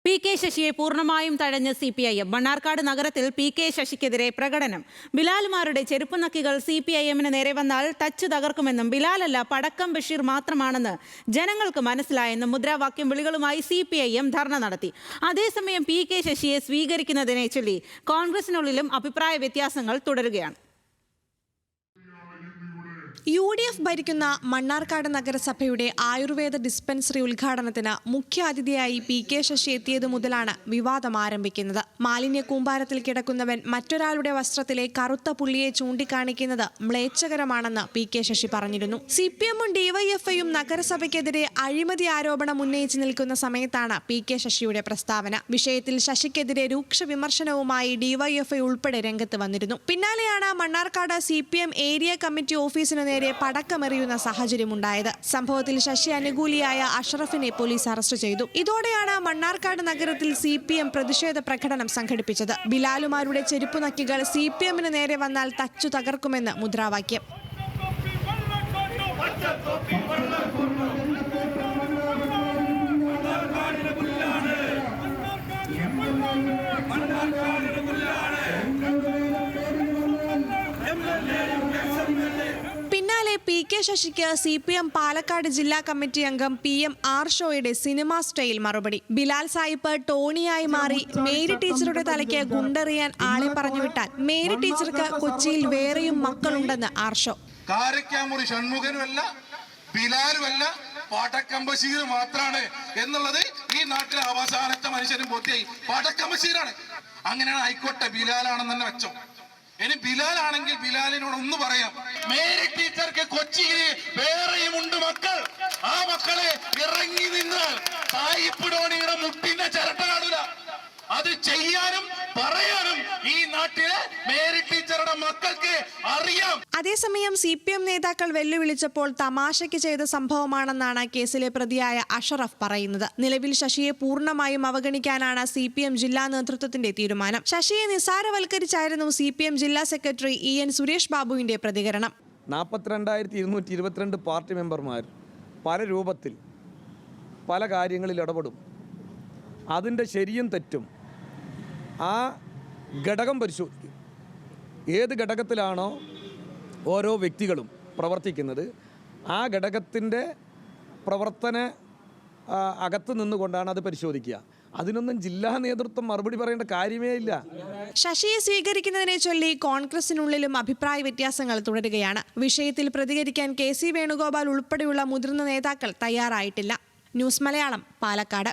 P K ശശിയെ പൂർണ്ണമായും തഴഞ്ഞ് CPIM. Mannarkkad നഗരത്തിൽ പി കെ ശശിക്കെതിരെ പ്രകടനം. ബിലാലുമാരുടെ ചെരുപ്പുനക്കികൾ CPIMന് നേരെ വന്നാൽ തച്ചു തകർക്കുമെന്നും ബിലാലല്ല പടക്കം ബഷീർ മാത്രമാണെന്ന് ജനങ്ങൾക്ക് മനസ്സിലായെന്നും മുദ്രാവാക്യം വിളികളുമായി CPIM ധർണ നടത്തി. അതേസമയം പി കെ ശശിയെ സ്വീകരിക്കുന്നതിനെ ചൊല്ലി കോൺഗ്രസിനുള്ളിലും അഭിപ്രായ വ്യത്യാസങ്ങൾ തുടരുകയാണ്. UDF ഭരിക്കുന്ന മണ്ണാർക്കാട് നഗരസഭയുടെ ആയുർവേദ ഡിസ്പെൻസറി ഉദ്ഘാടനത്തിന് മുഖ്യാതിഥിയായി പി കെ ശശി എത്തിയതു മുതലാണ് വിവാദം ആരംഭിക്കുന്നത്. മാലിന്യ കൂമ്പാരത്തിൽ കിടക്കുന്നവൻ മറ്റൊരാളുടെ വസ്ത്രത്തിലെ കറുത്ത പുള്ളിയെ ചൂണ്ടിക്കാണിക്കുന്നത് മ്ലേച്ഛകരമാണെന്ന് പി കെ ശശി പറഞ്ഞിരുന്നു. CPIM-ഉം DYFI-യും നഗരസഭയ്ക്കെതിരെ അഴിമതി ആരോപണം ഉന്നയിച്ചു നിൽക്കുന്ന സമയത്താണ് പി കെ ശശിയുടെ പ്രസ്താവന. വിഷയത്തിൽ ശശിക്കെതിരെ രൂക്ഷ വിമർശനവുമായി DYFI ഉൾപ്പെടെ രംഗത്ത് വന്നിരുന്നു. പിന്നാലെയാണ് മണ്ണാർക്കാട് CPIM ഏരിയ കമ്മിറ്റി ഓഫീസിന് നേരെ പടക്കമെറിയുന്ന സാഹചര്യമുണ്ടായത്. സംഭവത്തിൽ ശശി അനുകൂലിയായ അഷ്റഫിനെ പോലീസ് അറസ്റ്റ് ചെയ്തു. ഇതോടെയാണ് മണ്ണാർക്കാട് നഗരത്തിൽ CPIM പ്രതിഷേധ പ്രകടനം സംഘടിപ്പിച്ചത്. ബിലാലുമാരുടെ ചെരുപ്പുനക്കികൾ CPIMന് നേരെ വന്നാൽ തച്ചു തകർക്കുമെന്ന് മുദ്രാവാക്യം. പി കെ ശശിക്ക് CPIM പാലക്കാട് ജില്ലാ കമ്മിറ്റി അംഗം PM ആർഷോയുടെ സിനിമാ സ്റ്റൈൽ മറുപടി. ബിലാൽ സായിപ്പ് ടോണിയായി മാറി മേരി ടീച്ചറുടെ തലയ്ക്ക് ഗുണ്ടെറിയാൻ ആളെ പറഞ്ഞുവിട്ടാൽ മേരി ടീച്ചർക്ക് കൊച്ചിയിൽ വേറെയും മക്കളുണ്ടെന്ന് ആർഷോ. കാരക്കാമുറി ഷൺമുഖനുമല്ല ബിലാലുമല്ല പടക്കം ബഷീർ മാത്രമാണ് എന്നുള്ളത് ഈ നാട്ടിലെ അവസാനത്തെ മനുഷ്യനും ബോധ്യായി. പടക്കം ബഷീറാണ്. അങ്ങനെയാണ് ആയിക്കോട്ടെ, ബിലാലാണെന്ന് തന്നെ വെച്ചോ. ഇനി ബിലാലാണെങ്കിൽ ബിലാലിനോട് ഒന്ന് പറയാം, മേരി ടീച്ചർക്ക് കൊച്ചിയിൽ വേറെയും ഉണ്ട് മക്കൾ. ആ മക്കളെ ഇറങ്ങി നിന്നാൽ സായിപ്പിടോണിയുടെ മുട്ടിന്റെ ചിരട്ട കാണൂല. അത് ചെയ്യാനും പറയാനും ഈ നാട്ടിലെ മേരി ടീച്ചറുടെ മക്കൾക്ക് അറിയാം. അതേസമയം CPIM നേതാക്കൾ വെല്ലുവിളിച്ചപ്പോൾ തമാശയ്ക്ക് ചെയ്ത സംഭവമാണെന്നാണ് കേസിലെ പ്രതിയായ അഷറഫ് പറയുന്നത്. നിലവിൽ ശശിയെ പൂർണ്ണമായും അവഗണിക്കാനാണ് CPIM ജില്ലാ നേതൃത്വത്തിന്റെ തീരുമാനം. ശശിയെ നിസാരവൽക്കരിച്ചായിരുന്നു CPIM ജില്ലാ സെക്രട്ടറി EN സുരേഷ് ബാബുവിന്റെ പ്രതികരണം. 42,222 പാർട്ടി മെമ്പർമാർ പല രൂപത്തിൽ പല കാര്യങ്ങളിൽ ഇടപെടും. അതിൻ്റെ ശരിയും തെറ്റും ആ ഘടകം പരിശോധിക്കും. ഏത് ഘടകത്തിലാണോ ഓരോ വ്യക്തികളും പ്രവർത്തിക്കുന്നത് ആ ഘടകത്തിൻ്റെ പ്രവർത്തന അകത്ത് നിന്നുകൊണ്ടാണ് അത് പരിശോധിക്കുക. അതിനൊന്നും ജില്ലാ നേതൃത്വം മറുപടി പറയേണ്ട കാര്യമേ ഇല്ല. ശശിയെ സ്വീകരിക്കുന്നതിനെ ചൊല്ലി കോൺഗ്രസിനുള്ളിലും അഭിപ്രായ വ്യത്യാസങ്ങൾ തുടരുകയാണ്. വിഷയത്തിൽ പ്രതികരിക്കാൻ KC വേണുഗോപാൽ ഉൾപ്പെടെയുള്ള മുതിർന്ന നേതാക്കൾ തയ്യാറായിട്ടില്ല. ന്യൂസ് മലയാളം, പാലക്കാട്.